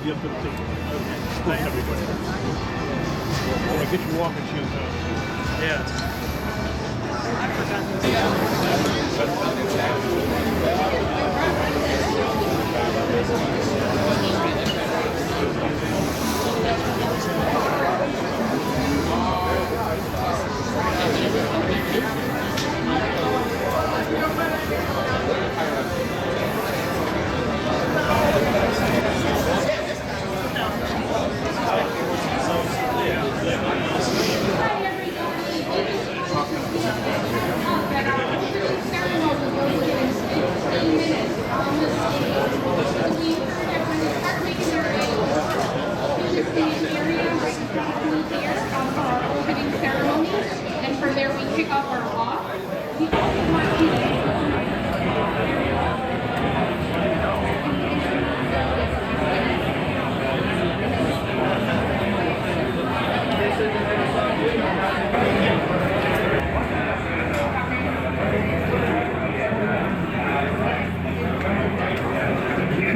Yes, good to see you. Okay. Nice, everybody. Yeah, get your walking shoes on. Yeah.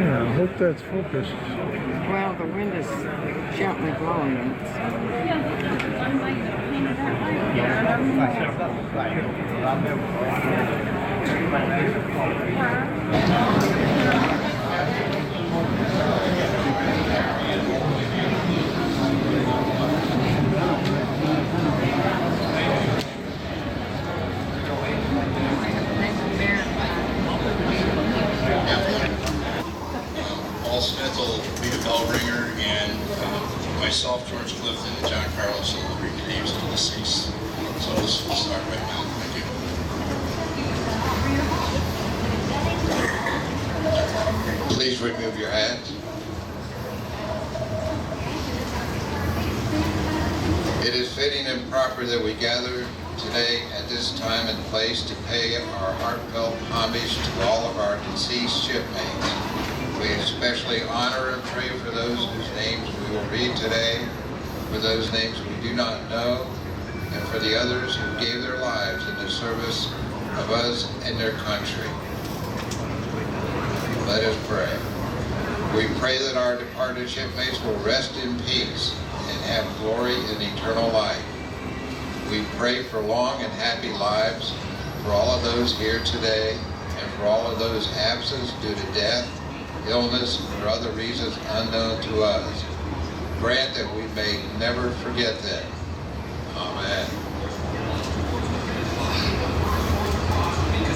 I hope that's focused. Well, the wind is gently blowing them. Paul Smith will be the bell ringer, and myself, George Clifton, and John Carlos will read the names of the deceased. So we'll start right now. Thank you. Please remove your hats. It is fitting and proper that we gather today at this time and place to pay our heartfelt homage to all of our deceased shipmates. We especially honor and pray for those whose names we will read today, for those names we do not know, and for the others who gave their lives in the service of us and their country. Let us pray. We pray that our departed shipmates will rest in peace and have glory in eternal life. We pray for long and happy lives for all of those here today and for all of those absent due to death, illness, or other reasons unknown to us. Grant that we may never forget them. Amen.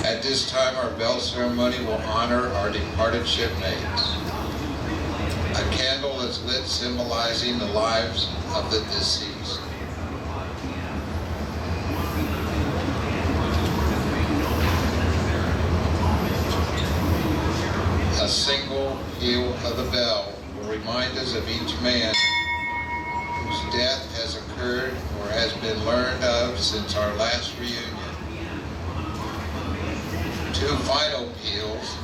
At this time, our bell ceremony will honor our departed shipmates. A candle is lit symbolizing the lives of the deceased. A single peal of the bell will remind us of each man whose death has occurred or has been learned of since our last reunion. Two final peals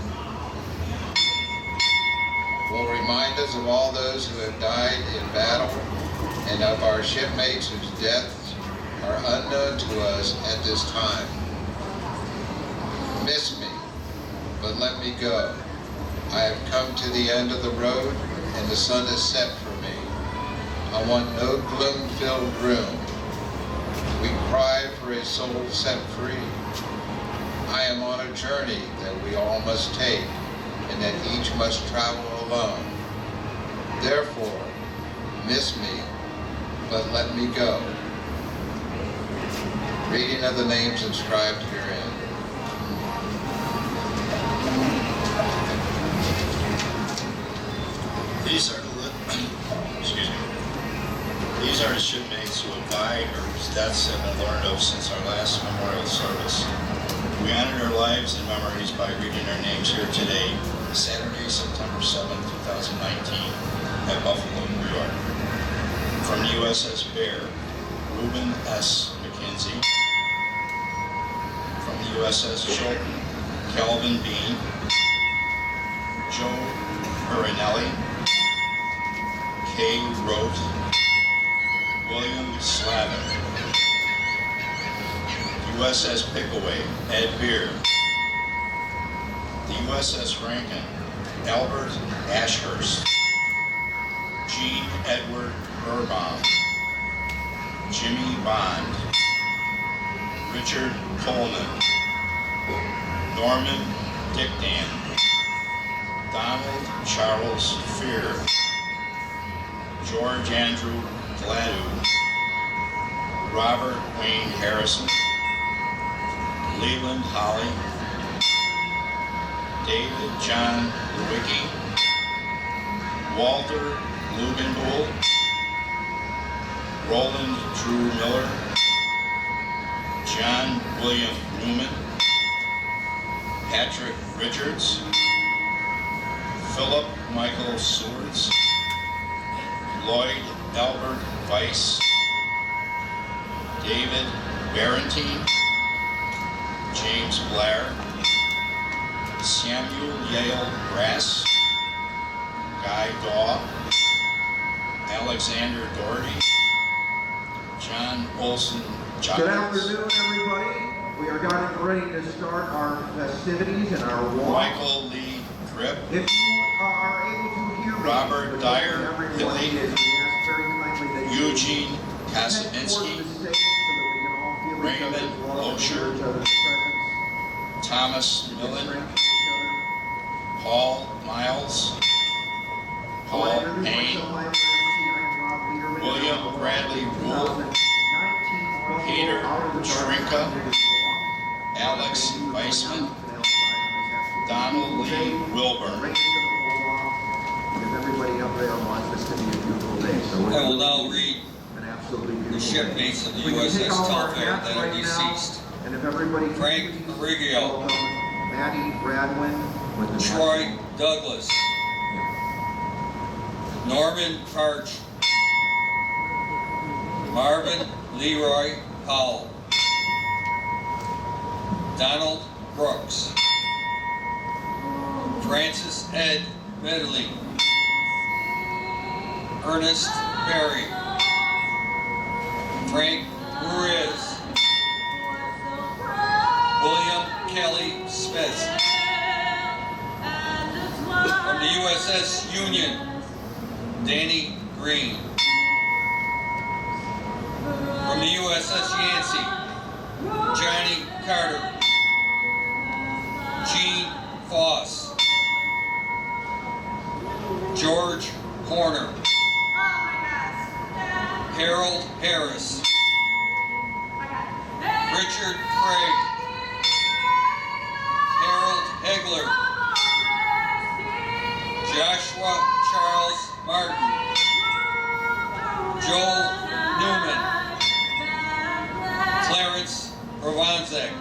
will remind us of all those who have died in battle and of our shipmates whose deaths are unknown to us at this time. Miss me, but let me go. I have come to the end of the road, and the sun is set for me. I want no gloom-filled room. We cry for a soul set free. I am on a journey that we all must take, and that each must travel alone. Therefore, miss me, but let me go. Reading of the names inscribed herein. These are the shipmates who have died or whose deaths have been learned of since our last memorial service. We honor their lives and memories by reading their names here today, Saturday, September 7, 2019, at Buffalo, New York. From the USS Bear, Reuben S. McKenzie. From the USS Chilton, Calvin Bean, Joe Marinelli, Kay Rote, William Slavin. USS Pickaway, Ed Beer. The USS Rankin, Albert Ashurst. Gene Edward Burbaum, Jimmy Bond, Richard Coleman, Norman Dickdan, Donald Charles Fear, George Andrew Gladu, Robert Wayne Harrison, Leland Holly, David John Lewicki, Walter Lugenbuhl, Roland Drew Miller, John William Newman, Patrick Richards, Philip Michael Swords, Lloyd Albert Weiss, David Barentine, James Blair, Samuel Yale Grass, Guy Daw, Alexander Doherty, John Olson Good Childs. afternoon, everybody. We are getting ready to start our festivities and our walk. Michael Lee Tripp, If you are able to hear me, Robert which Dyer everyone Hilly, is, we ask very kindly that you Eugene head towards Kosminski, the stage so that we can all feel each Raymond other's love and Loescher, feel each other's presence. Thomas We can Millen, strengthen each other. Paul Miles, I Paul want to introduce Payne, myself. I'm Rob Lederman. William I'm the Bradley Rule, 2019 Buffalo Peter Out of the Dark Schrinka, Walk. Alex Weissman, Donald Lee Wilburn. Because everybody up there wants this to be a beautiful day. So I will now read an absolutely the beautiful day. shipmates of the We can take USS off our Telfair hats that are right now, deceased. and if everybody can Frank please Riggio, welcome Maddie Bradwin with the Troy Douglas, Norman Parch, Marvin Leroy Powell, Donald Brooks, Francis Ed Medley, Ernest Berry, Frank Ruiz, William Kelly Smith. From the USS Union, Danny Green. From the USS Yancey, Johnny Carter, Gene Foss, George Horner, Harold Harris, Richard Craig, Harold Hegler, Joshua Charles Martin, Joel Newman, Clarence Provanzek.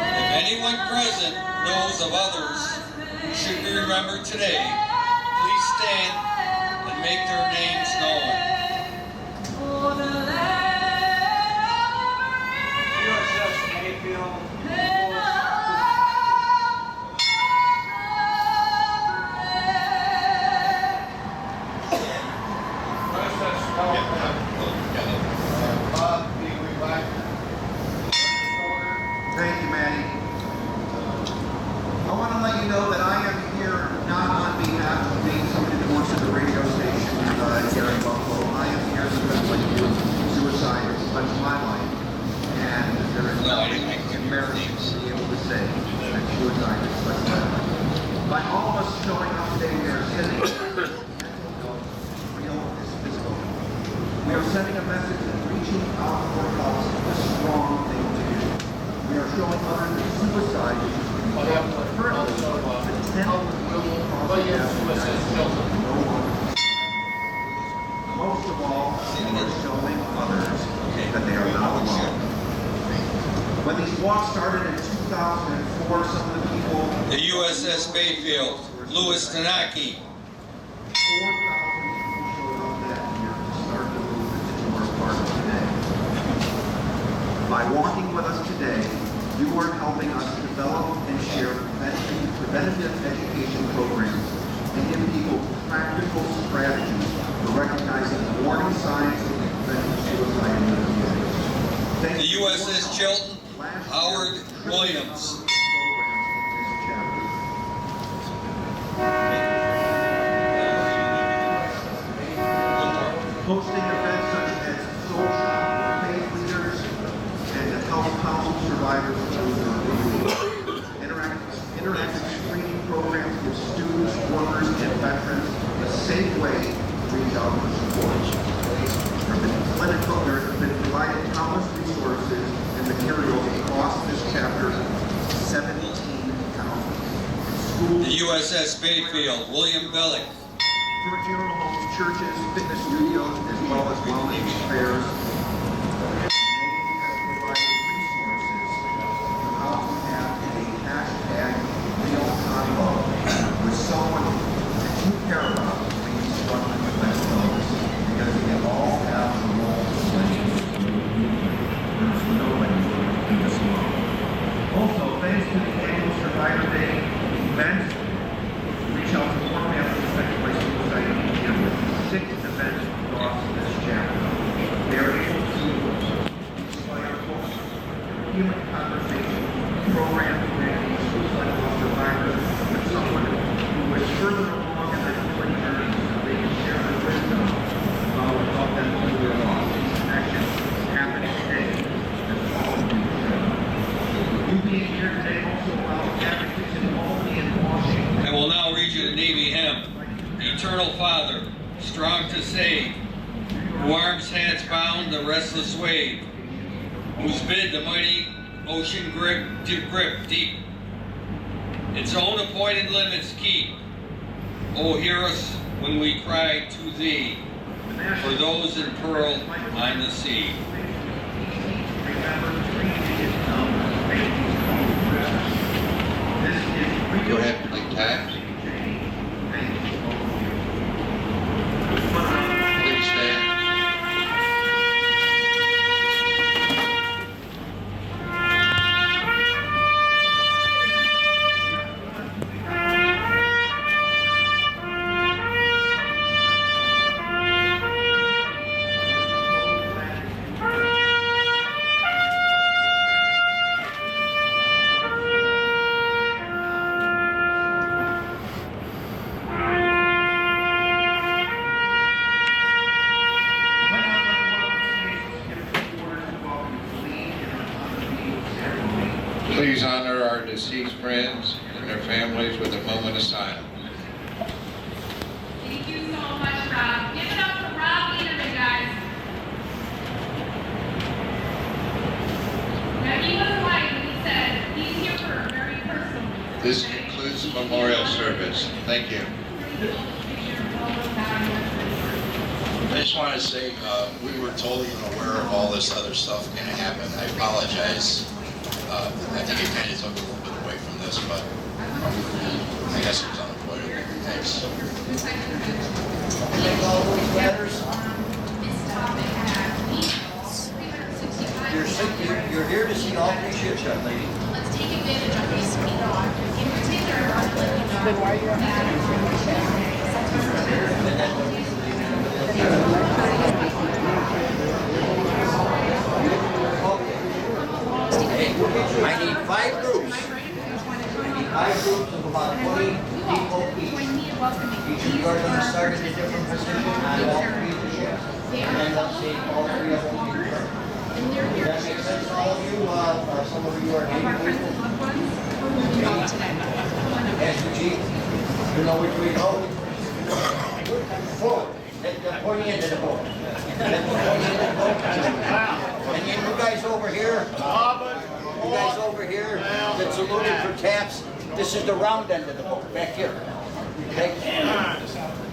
If anyone present knows of others who should be remembered today, please stand and make their names known. USS Mayfield. Thank you, Maddie. I want to let you know that I am here not on behalf of being somebody that works at the radio station here in Buffalo. I am here because, like you, suicide has touched my life. And there is nothing embarrassing to be able to say that suicide has touched my life. By all of us showing up today, we are sending mental health, real is physical. We are sending a message that reaching out for help is a strong thing to do. We are showing others that suicide is currently the 10th global cause of death in the United States. No one. Most of all, we are showing others that they are not alone. When these walks started in 2004, some of the people... The USS Bayfield, Louis Tanaki. 4,000 people showed up that year to start the movement that you are part of today. By walking with us today, you are helping us develop and share preventative education programs and give people practical strategies for recognizing warning signs and preventing suicide in the community. The USS Chilton, Howard Williams. house survivors through the interactive screening programs give students, workers, and veterans a safe way to reach out for support. From the clinical, there have been provided countless resources and materials across this chapter, 17 counties. The USS Bayfield, William Bellick. For funeral homes, churches, fitness studios, as well as wellness fairs. With someone that you care about when you struggling with mental illness, because we all have a role to play. There's nobody in this alone. Also, thanks to the annual Survivor Day event, reach out to more families affected by suicide each year with 6 events across this chapter. They are able to inspire hope, healing conversation, program community, suicidal survivors, with someone who is further along in their healing journey so they can share their wisdom about what helped them through their loss. These connections happening today as all of you share. You being here today also allows advocates in Albany and Washington. I will now read you the Navy hymn. Eternal Father, strong to save, who arms has bound the restless wave, whose bid the mighty ocean grip deep, its own appointed limits keep. Oh, hear us when we cry to thee, for those in peril on the sea. Go ahead and take tabs. Please stand. Please honor our deceased friends and their families with a moment of silence. Thank you so much, Rob. Give it up for Rob Lederman, guys. Now, he was right when he said he's here for a very personal reason. This concludes the memorial service. Thank you. I just want to say, we were totally unaware of all this other stuff going to happen. I apologize. I think it kind of took a little bit away from this, but I guess it was unavoidable. Thanks. You're here to see all three ships, young lady. Let's take advantage of this, in particular, I want to let you know. Then why are I need 5 groups. I need 5 groups of about 20 people each. Each of you are going to start in a different position on all 3 of the ships. And then let's see all 3 of them be returned. Does that make sense to all of you? Some of you are Navy people. Ask the chief. You know which way to go? Forward. Then point into the boat. Then point into the boat. And then you guys over here. You guys over here that saluted for taps, this is the round end of the boat, back here. Okay?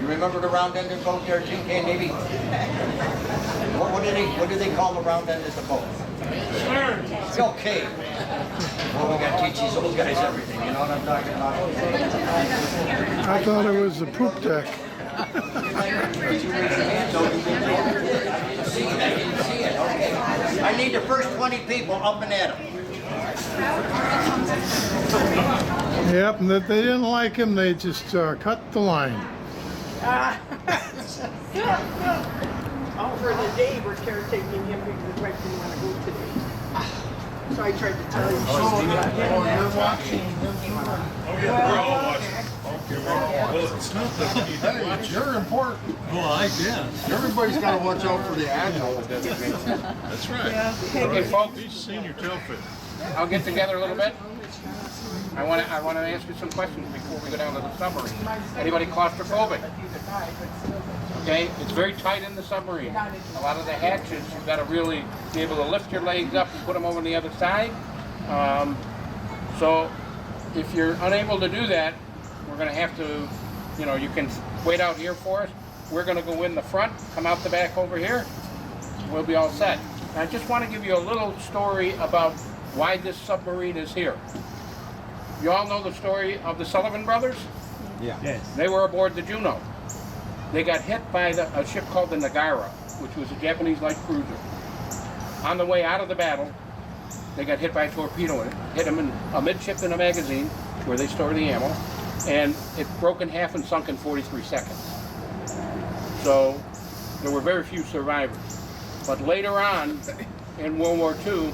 You remember the round end of the boat there, TK Navy? What do they call the round end of the boat? Okay. Well, we got to teach these old guys everything, you know what I'm talking about? I thought it was the poop deck. I didn't see it, okay. I need the first 20 people up and at them. Yep, and if they didn't like him, they just cut the line. Oh, for the day we're caretaking him because his wife didn't want to go today. So I tried to tell you. We're all watching. Well, it's not that you Hey, it's you're important. Well, I guess. Everybody's got to watch out for the admiral designation. That's right. Okay, folks. He's senior Telfair. I'll get together a little bit. I want to ask you some questions before we go down to the submarine. Anybody claustrophobic? Okay, it's very tight in the submarine. A lot of the hatches, you've got to really be able to lift your legs up and put them over on the other side. So if you're unable to do that, we're going to have to, you can wait out here for us. We're going to go in the front, come out the back over here. We'll be all set. And I just want to give you a little story about why this submarine is here. You all know the story of the Sullivan brothers? Yeah. Yes. They were aboard the Juno. They got hit by a ship called the Nagara, which was a Japanese light cruiser. On the way out of the battle, they got hit by a torpedo. It hit them in amidship in a magazine where they store the ammo, and it broke in half and sunk in 43 seconds. So there were very few survivors. But later on, in World War II,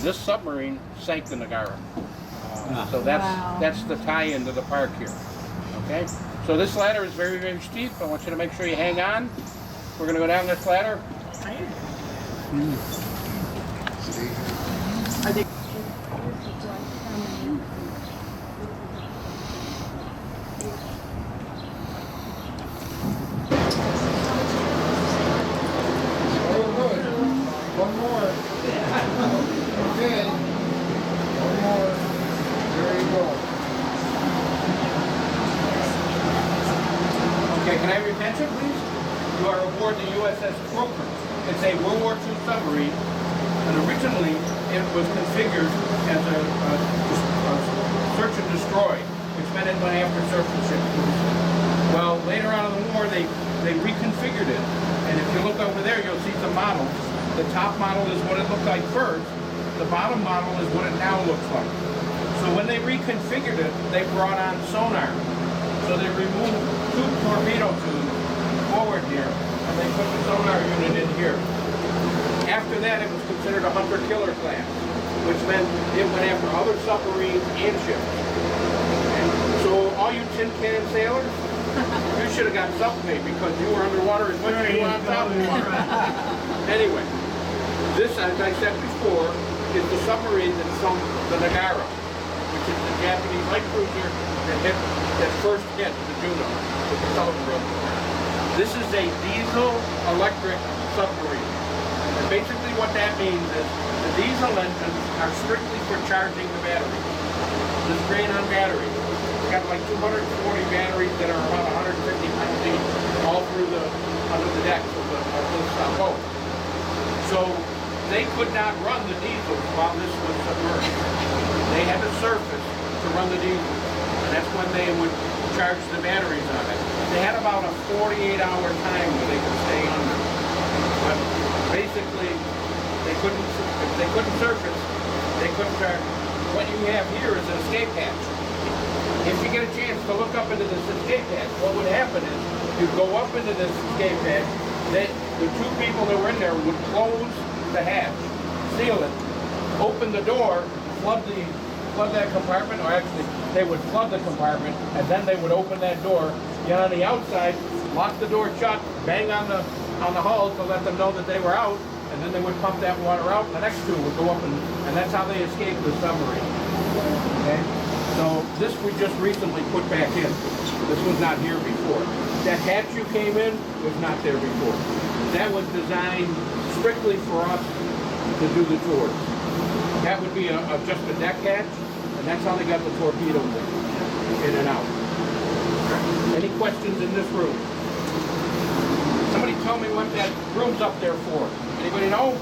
this submarine sank the Nagara. So that's the tie-in to the park here. Okay? So this ladder is very, very steep. I want you to make sure you hang on. We're going to go down this ladder. I think Oh, good. One more. Okay. One more. There you go. Okay, can I have your attention, please? You are aboard the USS Croaker. It's a World War II submarine, and originally it was configured as a search and destroy, which meant it went after surface ships. Well, later on in the war, they reconfigured it, and if you look over there, you'll see some models. The top model is what it looked like first. The bottom model is what it now looks like. So when they reconfigured it, they brought on sonar. So they removed two torpedo tubes forward here, and they put the sonar unit in here. After that, it was considered a hunter-killer class, which meant it went after other submarines and ships. And so all you tin can sailors, you should have got subpay because you were underwater as much as you were on top of the water. Anyway, this, as I said before, is the submarine that sunk the Nagara, which is the Japanese light cruiser that first hit the Juno with the Sullivan brothers. This is a diesel-electric submarine. And basically what that means is the diesel engines are strictly for charging the batteries. This drain on batteries. We've got like 240 batteries that are about 150 pounds each, all through under the decks of this boat. So they could not run the diesels while this was submerged. They had to surface to run the diesels, and that's when they would charge the batteries on it. They had about a 48-hour time where they could stay under. But basically, if they couldn't surface, they couldn't charge. What you have here is an escape hatch. If you get a chance to look up into this escape hatch, what would happen is you'd go up into this escape hatch, the two people that were in there would close the hatch, seal it, open the door, flood that compartment, or actually they would flood the compartment, and then they would open that door, get on the outside, lock the door shut, bang on the hull to let them know that they were out, and then they would pump that water out, and the next two would go up, and that's how they escaped the submarine. Okay? So this we just recently put back in. This was not here before. That hatch you came in was not there before. That was designed strictly for us to do the tours. That would be just a deck hatch, and that's how they got the torpedoes in and out. Any questions in this room? Somebody tell me what that room's up there for. Anybody know?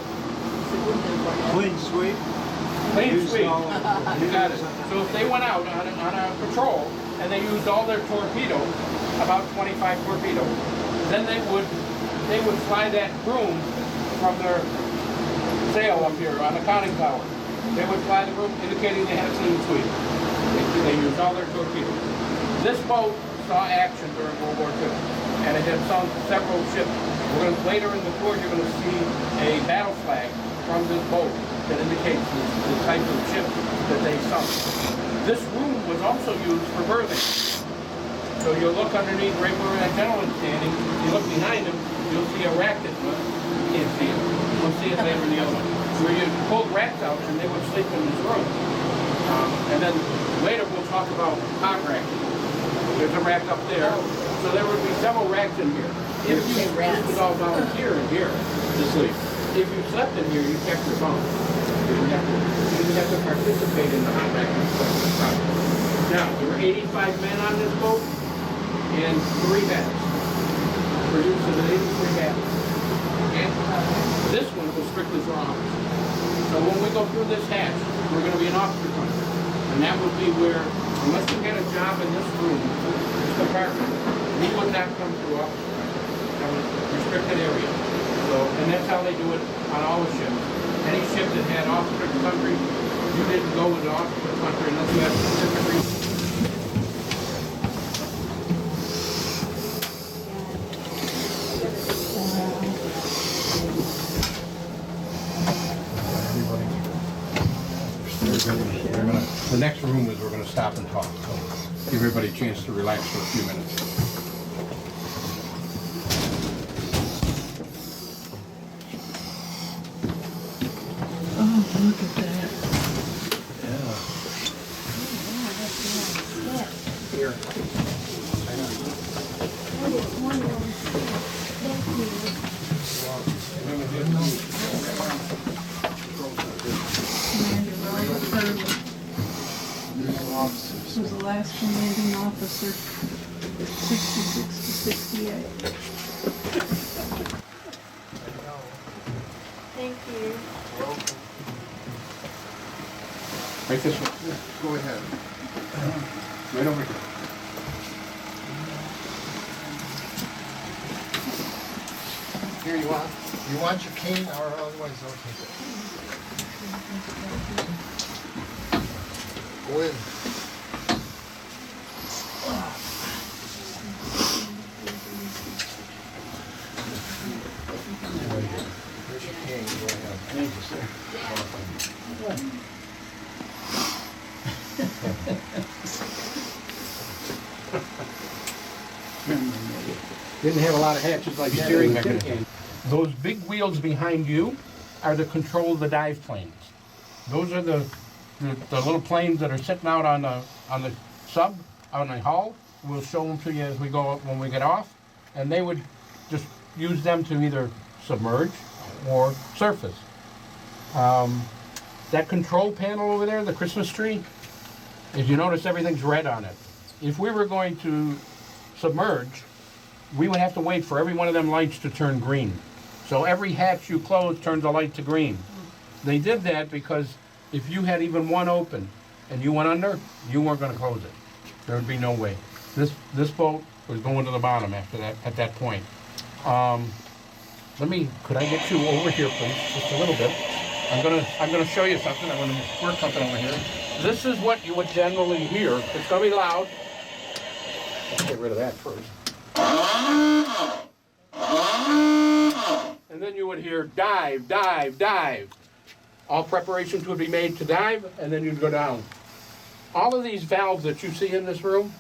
Clean sweep. Clean sweep. You got it. So if they went out on a patrol and they used all their torpedoes, about 25 torpedoes, then they would fly that broom from their sail up here on the conning tower. They would fly the broom indicating they had a clean sweep. They used all their torpedoes. This boat saw action during World War II, and it had sunk several ships. Later in the tour, you're going to see a battle flag from this boat that indicates the type of ship that they sunk. This room was also used for berthing. So you'll look underneath right where that gentleman's standing, you look behind him, you'll see a rack that you can't see it. You'll see it later in the other one. Where you pulled racks out and they would sleep in this room. And then later we'll talk about hot racking. There's a rack up there. So there would be several racks in here. If you was all volunteer in here to sleep. If you slept in here, you kept your phone. You didn't have to participate in the hot racking process. Now, there were 85 men on this boat and 3 hats. Produced an 83 hats. And this one was strictly for officers. So when we go through this hatch, we're going to be an officer country. And that would be where, unless you had a job in this room, this compartment, we would not come through officer country. That was a restricted area. So, and that's how they do it on all the ships. Any ship that had officer country, you didn't go with the officer country unless you had a specific reason. The next room is we're going to stop and talk. So give everybody a chance to relax for a few minutes. Oh, look at that. Here. Was the last commanding officer, 66 to 68. Thank you. Right this way. Go ahead. Right over here. Here you want your cane or otherwise don't take it. Go in. Here's your cane. Go ahead. Thank you, sir. Didn't have a lot of hatches like steering mechanism. Those big wheels behind you are the control of the dive planes. Those are the little planes that are sitting out on the sub, on the hull. We'll show them to you as we go when we get off, and they would just use them to either submerge or surface. That control panel over there, the Christmas tree, if you notice everything's red on it. If we were going to submerge, we would have to wait for every one of them lights to turn green. So every hatch you close turns a light to green. They did that because if you had even one open and you went under, you weren't going to close it. There would be no way. This boat was going to the bottom after that. At that point, could I get you over here, please, just a little bit? I'm gonna show you something. I'm gonna work something over here. This is what you would generally hear. It's gonna be loud. Let's get rid of that first. And then you would hear dive, dive, dive. All preparations would be made to dive, and then you'd go down. All of these valves that you see in this room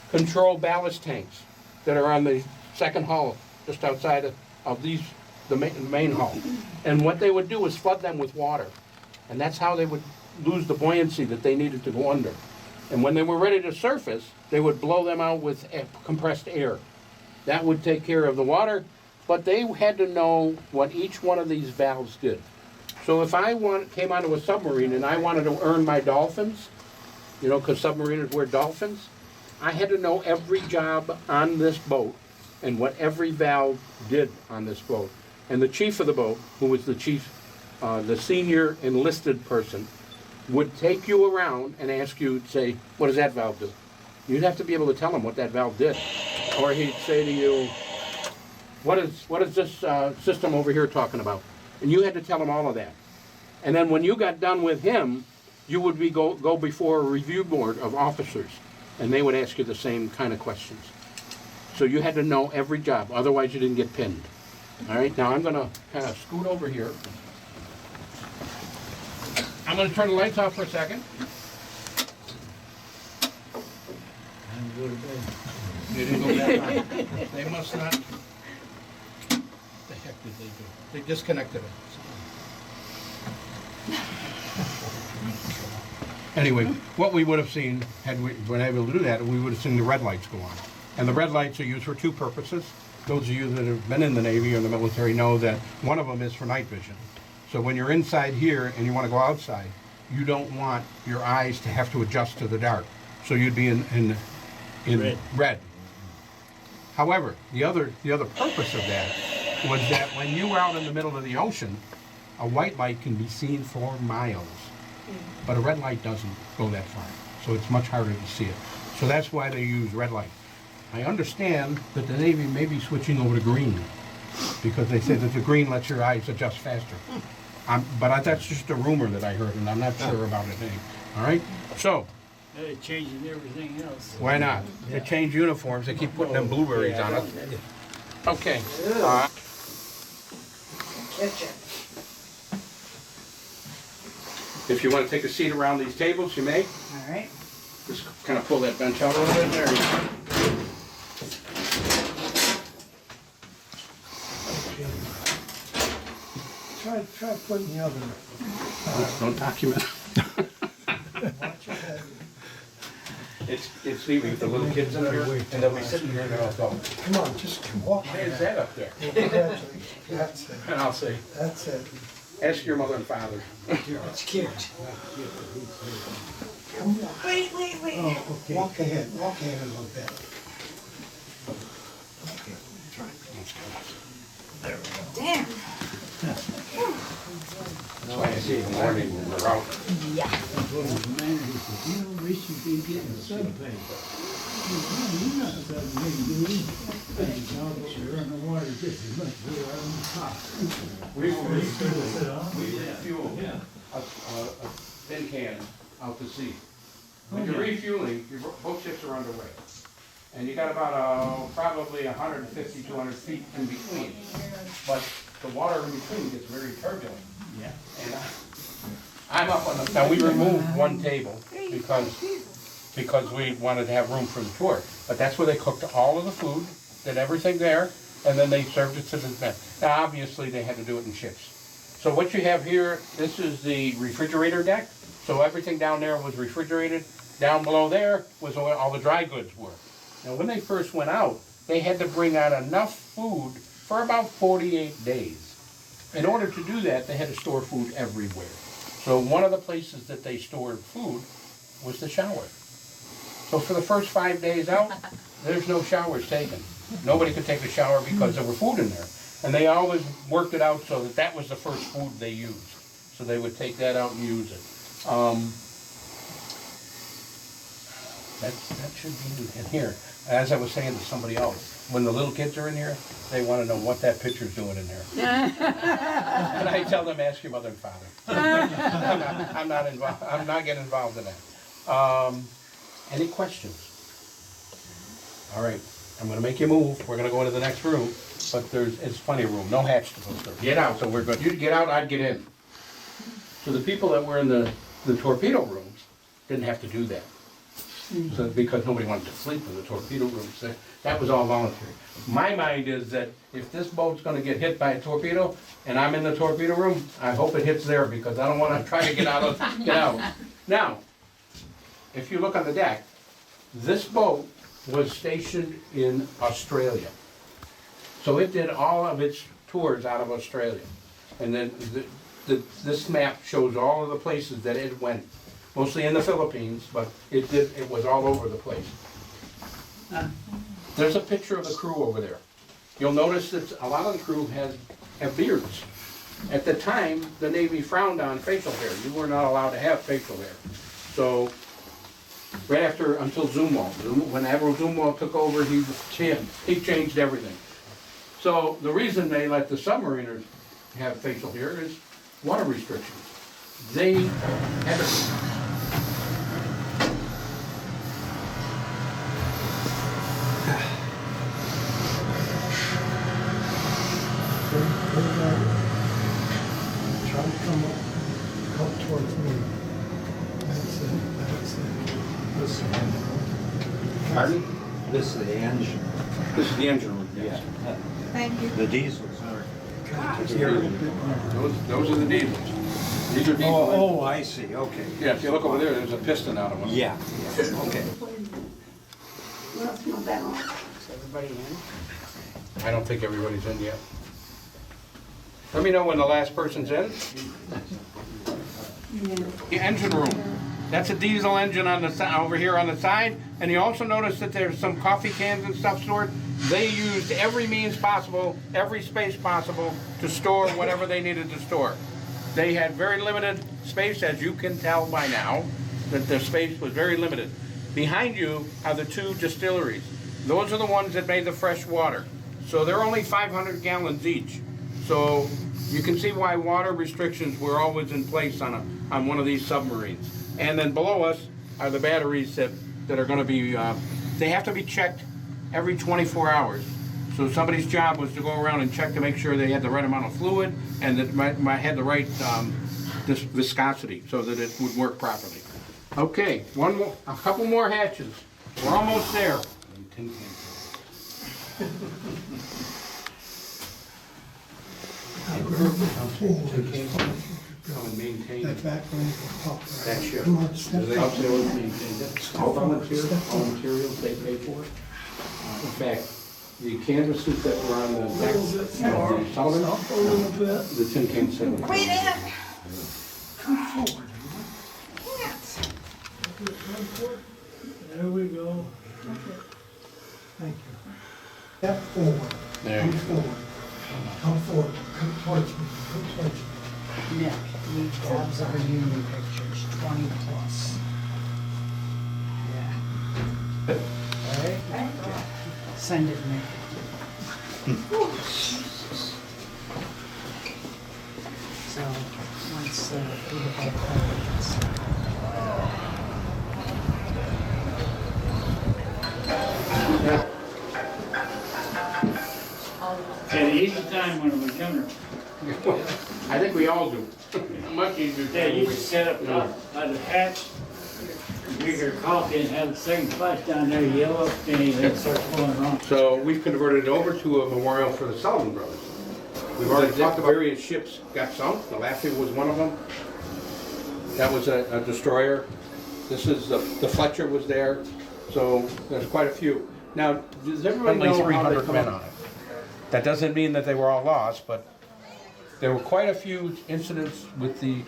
control ballast tanks that are on the second hull, just outside of the main hull. And what they would do is flood them with water. And that's how they would lose the buoyancy that they needed to go under. And when they were ready to surface, they would blow them out with compressed air. That would take care of the water, but they had to know what each one of these valves did. So if I came onto a submarine and I wanted to earn my dolphins, you know, because submariners wear dolphins, I had to know every job on this boat and what every valve did on this boat. And the chief of the boat, who was the chief, the senior enlisted person, would take you around and ask you, say, what does that valve do? You'd have to be able to tell him what that valve did. Or he'd say to you, what is this system over here talking about? And you had to tell him all of that. And then when you got done with him, you would go before a review board of officers, and they would ask you the same kind of questions. So you had to know every job, otherwise you didn't get pinned. All right, now I'm going to kind of scoot over here. I'm going to turn the lights off for a second. They didn't go that far. They must not. The heck did they do? They disconnected it. Anyway, what we would have seen, had we been able to do that, we would have seen the red lights go on. And the red lights are used for two purposes. Those of you that have been in the Navy or the military know that one of them is for night vision. So when you're inside here and you want to go outside, you don't want your eyes to have to adjust to the dark. So you'd be in red. However, the other purpose of that was that when you were out in the middle of the ocean, a white light can be seen for miles, but a red light doesn't go that far. So it's much harder to see it. So that's why they use red light. I understand that the Navy may be switching over to green because they say that the green lets your eyes adjust faster. But that's just a rumor that I heard, and I'm not sure about it. All right? So. They're changing everything else. Why not? They change uniforms. They keep putting them blueberries on it. Okay. Kitchen. If you want to take a seat around these tables, you may. All right. Just kind of pull that bench out a little bit. There you go. Try putting the other. Don't document. It's leaving with the little kids in here, and they'll be sitting here and they'll go, Come on, just walk. why is that up there? That's it. And I'll say, That's it. ask your mother and father. It's cute. Come on. Wait. Oh, okay. Walk ahead a little bit. Okay. There we go. Damn. That's why I say in the morning when we're out. Yeah. You know, Rich, you've been getting sunburned. You're not sunburned, do you? You're on the water just as much as you're on the top. We refuel a tin can out to sea. When you're refueling, your boat ships are underway. And you got about probably 150, 200 feet in between. But the water in between gets very turbulent. Yeah. And I'm up on the, now we removed one table because we wanted to have room for the tour. But that's where they cooked all of the food, did everything there, and then they served it to the men. Now obviously they had to do it in ships. So what you have here, this is the refrigerator deck. So everything down there was refrigerated. Down below there was where all the dry goods were. Now when they first went out, they had to bring out enough food for about 48 days. In order to do that, they had to store food everywhere. So one of the places that they stored food was the shower. So for the first 5 days out, there's no showers taken. Nobody could take a shower because there were food in there. And they always worked it out so that that was the first food they used. So they would take that out and use it. That should be in here. As I was saying to somebody else, when the little kids are in here, they want to know what that picture's doing in there. And I tell them, ask your mother and father. I'm not involved. I'm not getting involved in that. Any questions? All right, I'm going to make you move. We're going to go into the next room, but it's plenty of room. No hatch to go through. Get out. So we're good. You'd get out, I'd get in. So the people that were in the torpedo rooms didn't have to do that. So because nobody wanted to sleep in the torpedo rooms. That was all voluntary. My mind is that if this boat's going to get hit by a torpedo and I'm in the torpedo room, I hope it hits there because I don't want to try to get out. Now, if you look on the deck, this boat was stationed in Australia. So it did all of its tours out of Australia. And then this map shows all of the places that it went. Mostly in the Philippines, but it was all over the place. There's a picture of the crew over there. You'll notice that a lot of the crew have beards. At the time, the Navy frowned on facial hair. You were not allowed to have facial hair. So, right after, until Zumwalt, when Admiral Zumwalt took over, he changed everything. So, the reason they let the submariners have facial hair is water restrictions. They had to... Try to come towards me. That's it. Pardon? This is the engine. This is the engine room, yes. Thank you. The diesels are. Those are the diesels. These are diesel. Oh, I see, okay. Yeah, if you look over there, there's a piston out of one. Yeah, okay. Is everybody in? I don't think everybody's in yet. Let me know when the last person's in. The engine room. That's a diesel engine on the over here on the side. And you also notice that there's some coffee cans and stuff stored. They used every means possible, every space possible to store whatever they needed to store. They had very limited space, as you can tell by now, that the space was very limited. Behind you are the two distilleries. Those are the ones that made the fresh water. So they're only 500 gallons each. So you can see why water restrictions were always in place on one of these submarines. And then below us are the batteries that are going to be, they have to be checked every 24 hours. So somebody's job was to go around and check to make sure they had the right amount of fluid and that it had the right this viscosity so that it would work properly. Okay, a couple more hatches. We're almost there. Come and maintain that ship. Do they also maintain that? All volunteers, all materials they pay for it. In fact, the canvases that were on the back of the Sullivans, the tin can said. Wait, Ed. Come forward. Yes. There we go. Thank you. Step forward. There Come you go. forward. Come forward. Come towards me. Come towards me. Nick, need tabs of reunion pictures, 20 plus. Yeah. All right? Send it, Nick. So, once we get Had an easy time when I was younger. I think we all do. Much easier. Yeah, you just set up by the hatch, drink your coffee and have a second flash down there, yell up, and then start pulling around. So we've converted it over to a memorial for the Sullivan brothers. We've already talked about various ships got sunk. The Laffey was one of them. That was a destroyer. This is the Fletcher was there. So there's quite a few. Now, does everybody know how they come on it? That doesn't mean that they were all lost, but there were quite a few incidents with the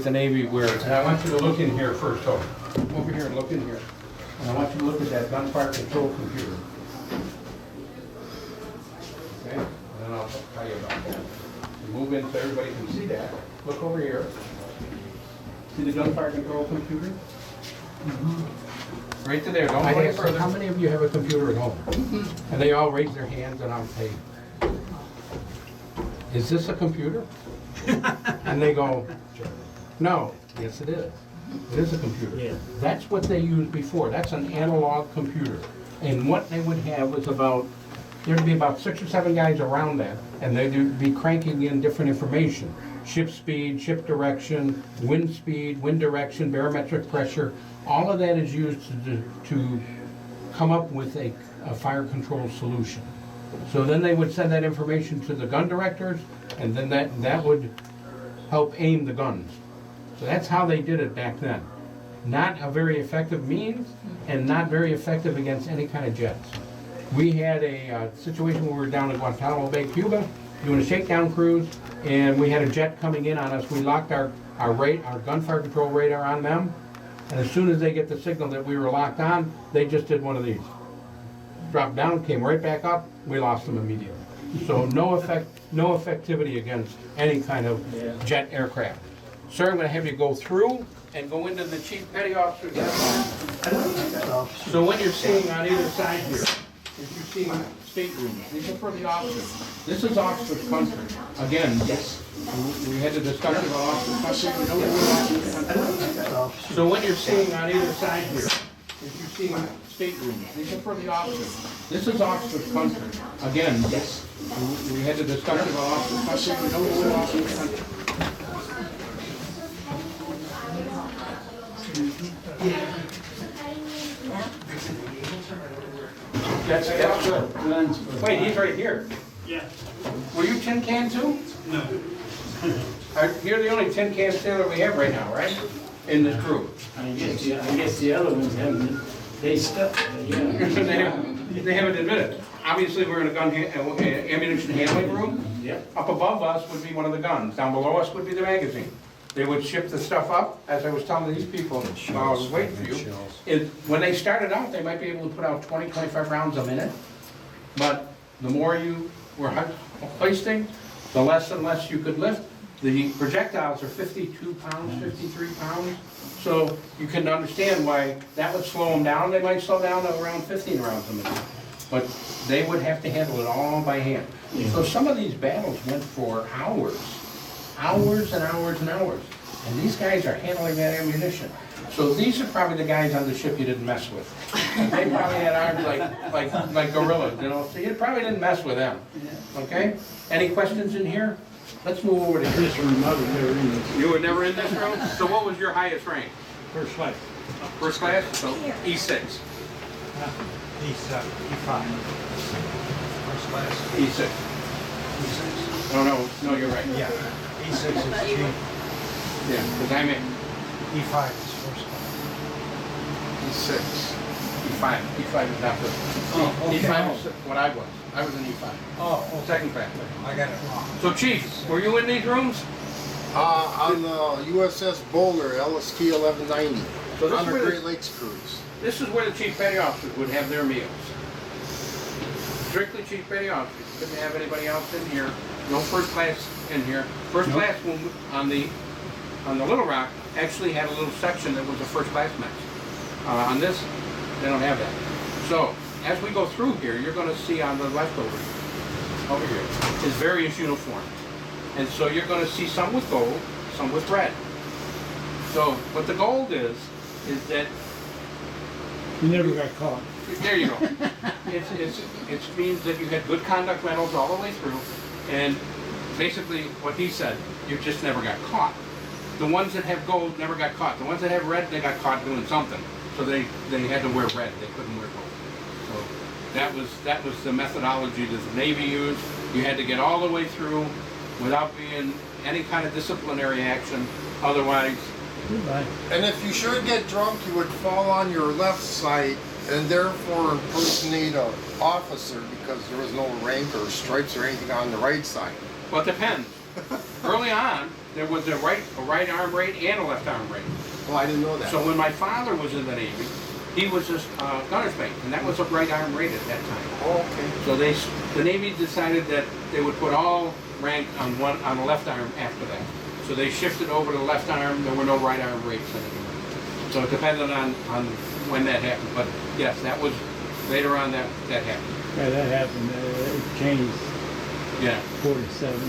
Navy where, and I want you to look in here first, over here and look in here. And I want you to look at that gunfire control computer. Okay, and then I'll tell you about that. You move in so everybody can see that. Look over here. See the gunfire control computer? Right to there, don't go any further. How many of you have a computer at home? And they all raise their hands and I'll say, is this a computer? And they go, no. Yes, it is. It is a computer. Yeah. That's what they used before. That's an analog computer. And what they would have was there'd be about 6 or 7 guys around that, and they'd be cranking in different information. Ship speed, ship direction, wind speed, wind direction, barometric pressure. All of that is used to come up with a fire control solution. So then they would send that information to the gun directors, and then that would help aim the guns. So that's how they did it back then. Not a very effective means, and not very effective against any kind of jets. We had a situation where we were down in Guantanamo Bay, Cuba, doing a shakedown cruise, and we had a jet coming in on us. We locked our gunfire control radar on them, and as soon as they get the signal that we were locked on, they just did one of these. Dropped down, came right back up, we lost them immediately. So no effectivity against any kind of jet aircraft. Sir, I'm going to have you go through and go into the chief petty officer's office. So what you're seeing on either side here, if you're seeing staterooms, these are for the officers. This is officers' country. Again, we had a discussion about officers' country. We know what officers' country. So what you're seeing on either side here, if you're seeing staterooms, these are for the officers. This is officers' country. Again, we had a discussion about officers' country. We know what officers' country. That's good. Guns for Wait, he's right here. Yeah. Were you tin can too? No. You're the only tin can sailor we have right now, right? In this group. I guess the other ones haven't, they stuck, yeah. They haven't admitted. Obviously, we're in a gun ammunition handling room. Yep. Up above us would be one of the guns. Down below us would be the magazine. They would ship the stuff up, as I was telling these people while I was waiting for you. When they started out, they might be able to put out 20, 25 rounds a minute. But the more you were hoisting, the less and less you could lift. The projectiles are 52 pounds, 53 pounds. So you can understand why that would slow them down. They might slow down to around 15 rounds a minute. But they would have to handle it all by hand. Yeah. So some of these battles went for hours. Hours and hours and hours. And these guys are handling that ammunition. So these are probably the guys on the ship you didn't mess with. They probably had arms like gorillas, you know, so you probably didn't mess with them. Okay? Any questions in here? Let's move over to this room. You were never in this room? So what was your highest rank? First class. First class? So E6. E5. First class. E6. E6. No, you're right. Yeah. E6 is cheap. Yeah, because I'm in E5 is first class. E6. E5 is not good. Oh, okay. E5 is what I was. I was in E5. Oh, okay. Second class. I got it wrong. So Chief, were you in these rooms? On the USS Boulder, LST 1190, So this on is the where Great Lakes cruise. This is where the chief petty officers would have their meals. Strictly chief petty officers. Couldn't have anybody else in here. No first class in here. First class on the Little Rock actually had a little section that was a first class mess. On this, they don't have that. So as we go through here, you're going to see on the left over here is various uniforms. And so you're going to see some with gold, some with red. So what the gold is that You never got caught. there you go. It means that you had good conduct medals all the way through, and basically what he said, you just never got caught. The ones that have gold never got caught. The ones that have red, they got caught doing something. So they had to wear red. They couldn't wear gold. So that was the methodology that the Navy used. You had to get all the way through without being any kind of disciplinary action. Otherwise, Goodbye. And if you should get drunk, you would fall on your left side and therefore impersonate an officer because there was no rank or stripes or anything on the right side. well, it depends. Early on, there was a right arm rate and a left arm rate. Well, I didn't know that. So when my father was in the Navy, he was just gunner's mate, and that was a right arm rate at that time. Oh, okay. So the Navy decided that they would put all rank on the left arm after that. So they shifted over to the left arm. There were no right arm rates anymore. So it depended on when that happened. But yes, that was later on that happened. Yeah, that happened. It changed. Yeah. 47.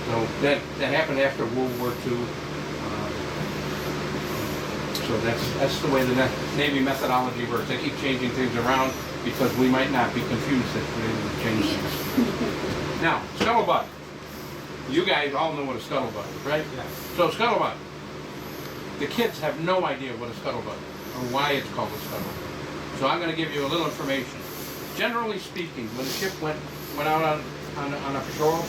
So that happened after World War II. So that's the way the Navy methodology works. They keep changing things around because we might not be confused if we change things. Now, scuttlebutt. You guys all know what a scuttlebutt is, right? Yeah. So scuttlebutt. The kids have no idea what a scuttlebutt is or why it's called a scuttlebutt. So I'm going to give you a little information. Generally speaking, when the ship went out on a patrol,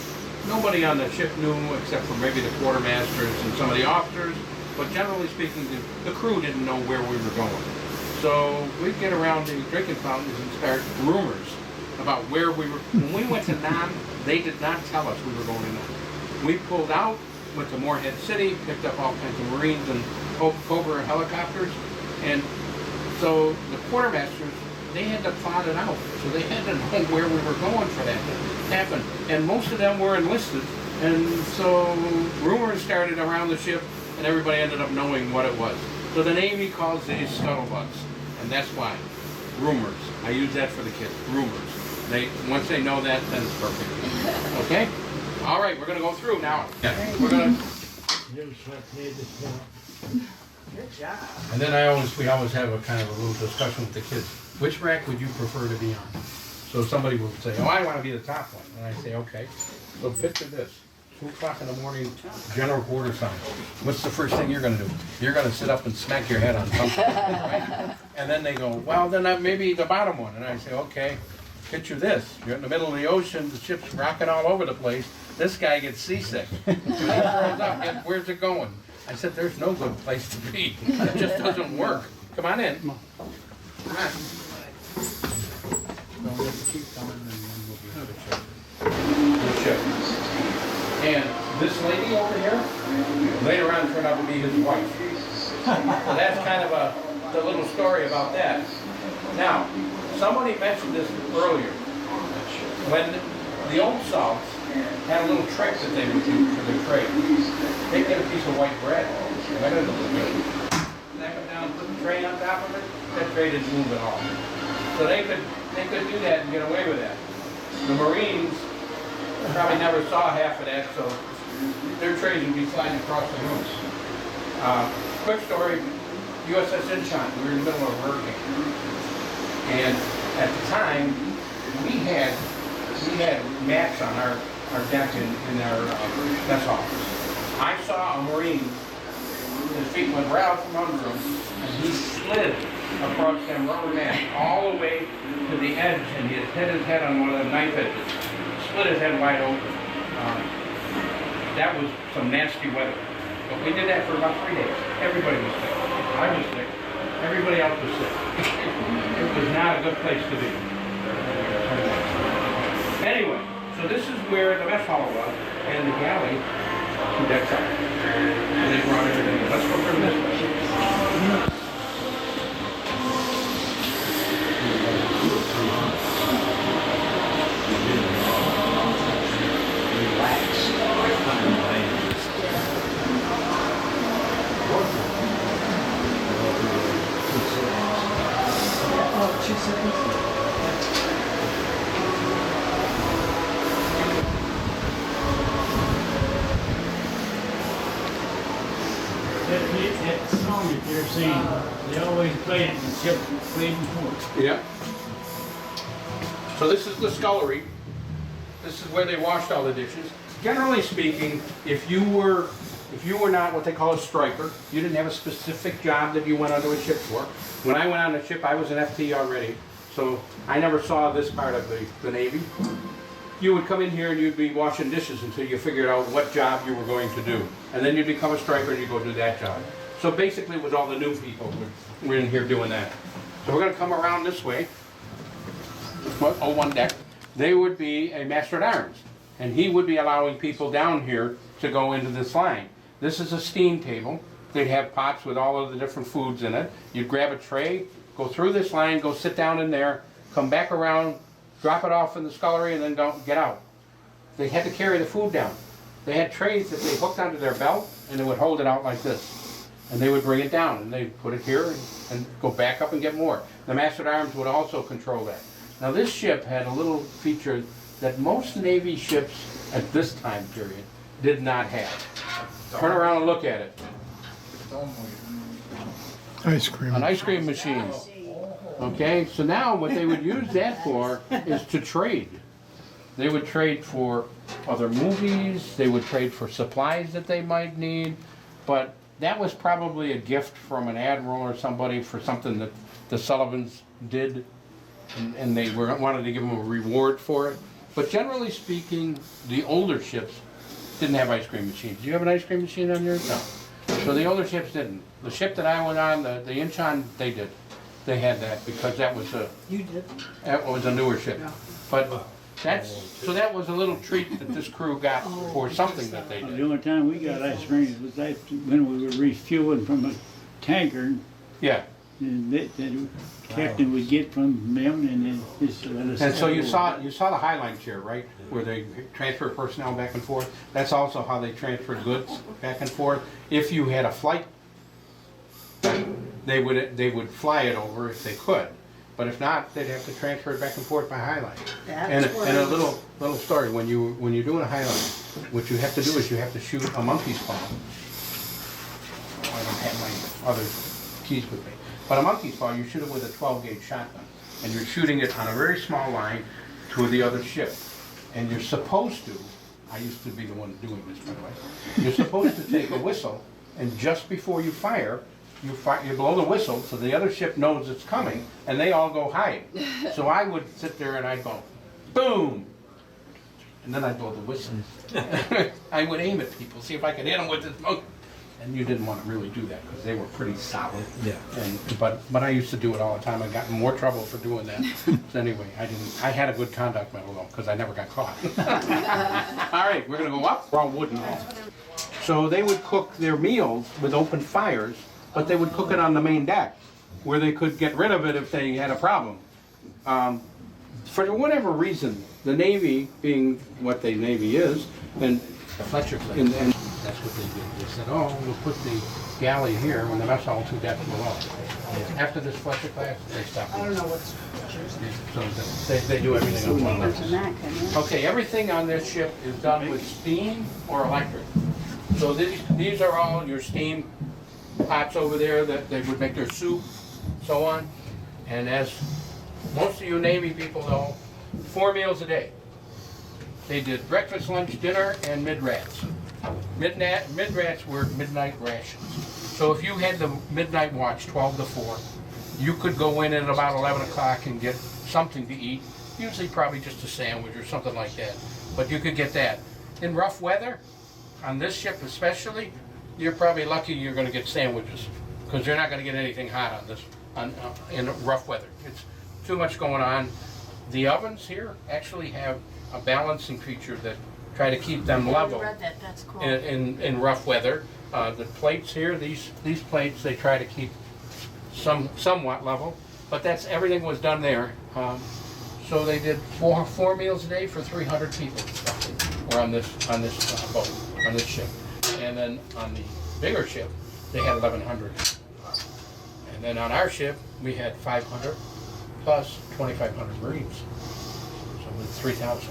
nobody on the ship knew except for maybe the quartermasters and some of the officers. But generally speaking, the crew didn't know where we were going. So we'd get around the drinking fountains and start rumors about where we were. When we went to Nam, they did not tell us we were going to Nam. We pulled out, went to Morehead City, picked up all kinds of Marines and Cobra helicopters. And so the quartermasters, they had to plot it out. So they had to know where we were going for that to happen. And most of them were enlisted. And so rumors started around the ship, and everybody ended up knowing what it was. So the Navy calls these scuttlebutts, and that's why. Rumors. I use that for the kids. Rumors. Once they know that, then it's perfect. Okay? All right, we're going to go through now. Yeah. We're going to. Good job. And then we always have a kind of a little discussion with the kids. Which rack would you prefer to be on? So somebody will say, "Oh, I want to be the top one," and I say, "Okay." So picture this. 2 o'clock in the morning, general quarter time. What's the first thing you're gonna do? You're gonna sit up and smack your head on something, right? And then they go, well, then maybe the bottom one. And I say, okay, picture this. You're in the middle of the ocean, the ship's rocking all over the place. This guy gets seasick. He throws up, where's it going? I said, there's no good place to be. It just doesn't work. Come on in. Come on. And this lady over here, later on turned out to be his wife. So that's kind of the little story about that. Now, somebody mentioned this earlier. When the old Salts had a little trick that they would do for their trade. They'd get a piece of white bread, snap it down, put the tray on top of it, that tray didn't move at all. So they could do that and get away with that. The Marines probably never saw half of that, so their trays would be sliding across the room. Quick story, USS Incheon, we were in the middle of a hurricane. And at the time, we had mats on our deck in our mess office. I saw a Marine, his feet went right out from under him, and he slid across them rubber mats all the way to the edge, and he hit his head on one of the knife edges. Split his head wide open. That was some nasty weather. But we did that for about 3 days. Everybody was sick. I was sick. Everybody else was sick. It was not a good place to be. Anyway, so this is where the mess hall was, and the galley, 2 decks up. And they brought everything in. Let's go from this way. That song that they're singing, they always play it in the ship waiting for it. Yeah. So this is the scullery. This is where they washed all the dishes. Generally speaking, if you were not what they call a striker, you didn't have a specific job that you went onto a ship for. When I went on a ship, I was an FT already, so I never saw this part of the Navy. You would come in here and you'd be washing dishes until you figured out what job you were going to do. And then you'd become a striker and you'd go do that job. So basically it was all the new people who were in here doing that. So we're going to come around this way. One deck. They would be a master at arms. And he would be allowing people down here to go into this line. This is a steam table. They'd have pots with all of the different foods in it. You'd grab a tray, go through this line, go sit down in there, come back around, drop it off in the scullery, and then get out. They had to carry the food down. They had trays that they hooked onto their belt, and they would hold it out like this. And they would bring it down, and they'd put it here and go back up and get more. The master at arms would also control that. Now this ship had a little feature that most Navy ships at this time period did not have. Turn around and look at it. Ice cream. An ice cream machine. Okay, so now what they would use that for is to trade. They would trade for other movies, they would trade for supplies that they might need, but that was probably a gift from an admiral or somebody for something that the Sullivans did, and they wanted to give them a reward for it. But generally speaking, the older ships didn't have ice cream machines. Do you have an ice cream machine on yours? No. So the older ships didn't. The ship that I went on, the Incheon, they did. They had that because that was a newer ship. Yeah. But that was a little treat that this crew got for something that they did. The only time we got ice cream was when we were refueling from a tanker. Yeah. And the captain would get from them, and then just let us. And so you saw the Highline chair, right, where they transfer personnel back and forth. That's also how they transferred goods back and forth. If you had a flight, they would fly it over if they could, but if not, they'd have to transfer it back and forth by Highline. And a little story: when you're doing a Highline, what you have to do is you have to shoot a monkey's paw. Oh, I don't have my other keys with me. But a monkey's paw, you shoot it with a 12-gauge shotgun, and you're shooting it on a very small line to the other ship. And you're supposed to, I used to be the one doing this, by the way. You're supposed to take a whistle, and just before you fire, you blow the whistle so the other ship knows it's coming, and they all go hide. So I would sit there and I'd go, boom! And then I'd blow the whistle. I would aim at people, see if I could hit them with this monkey. And you didn't want to really do that because they were pretty solid. Yeah. But I used to do it all the time. I got in more trouble for doing that. So anyway, I had a good conduct medal though because I never got caught. All right, we're gonna go up. We're all wooden. So they would cook their meals with open fires, but they would cook it on the main deck where they could get rid of it if they had a problem. For whatever reason, the Navy, being what the Navy is, and Fletcher class. and that's what they did. They said, oh, we'll put the galley here when the mess hall 2 decks below. Yeah. After this Fletcher class, they stopped. I don't know what's. So they do everything on one level. Okay, everything on this ship is done with steam or electric. So these are all your steam pots over there that they would make their soup, so on. And as most of you Navy people know, 4 meals a day. They did breakfast, lunch, dinner, and mid-rats. Mid-rats were midnight rations. So if you had the midnight watch, 12 to 4, you could go in at about 11 o'clock and get something to eat, usually probably just a sandwich or something like that. But you could get that. In rough weather, on this ship especially, you're probably lucky you're going to get sandwiches because you're not going to get anything hot on this in rough weather. It's too much going on. The ovens here actually have a balancing feature that try to keep them level That's cool. in rough weather. The plates here, these plates, they try to keep somewhat level, but everything was done there. So they did four meals a day for 300 people. Were on this boat, on this ship, and then on the bigger ship, they had 1,100. And then on our ship, we had 500 plus 2,500 Marines, so with 3,000.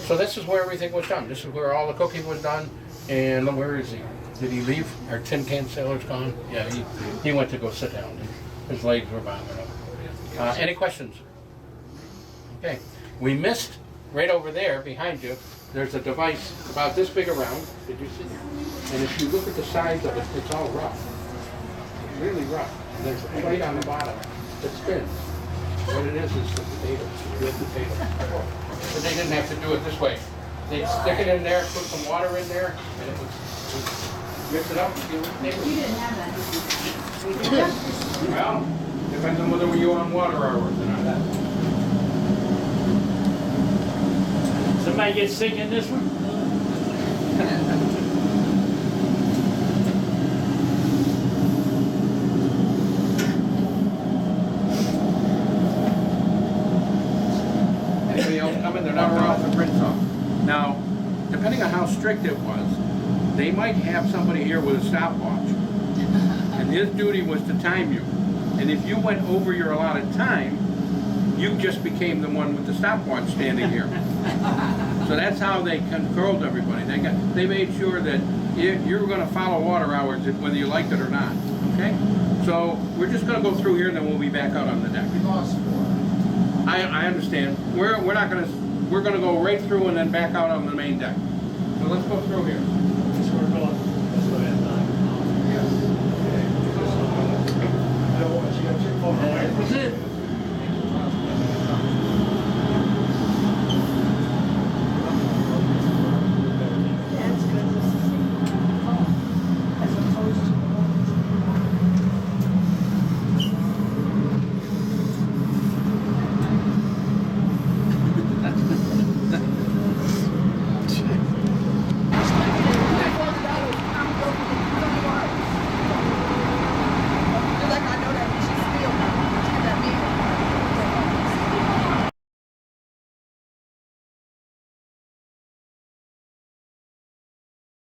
So this is where everything was done. This is where all the cooking was done. And where is he? Did he leave? Our tin can sailor's gone? Yeah, he went to go sit down. His legs were bothering him. Any questions? Okay. We missed right over there behind you. There's a device about this big around. Did you see that? And if you look at the sides of it, it's all rough. It's really rough. And there's a plate on the bottom that spins. What it is the potato. Good potato. But they didn't have to do it this way. They'd stick it in there, put some water in there, and it would mix it up. You didn't have that. Well, depends on whether you were on water hours or not. Somebody get sick in this one? Anybody else coming? They're not off the prints off. Now, depending on how strict it was, they might have somebody here with a stopwatch. And his duty was to time you. And if you went over your allotted time, you just became the one with the stopwatch standing here. So that's how they controlled everybody. They made sure that you were going to follow water hours whether you liked it or not. Okay? So we're just going to go through here and then we'll be back out on the deck. We lost 4. I understand. We're not going to. We're going to go right through and then back out on the main deck. So let's go through here. So we're going this way at night. Yes. Okay. That's it.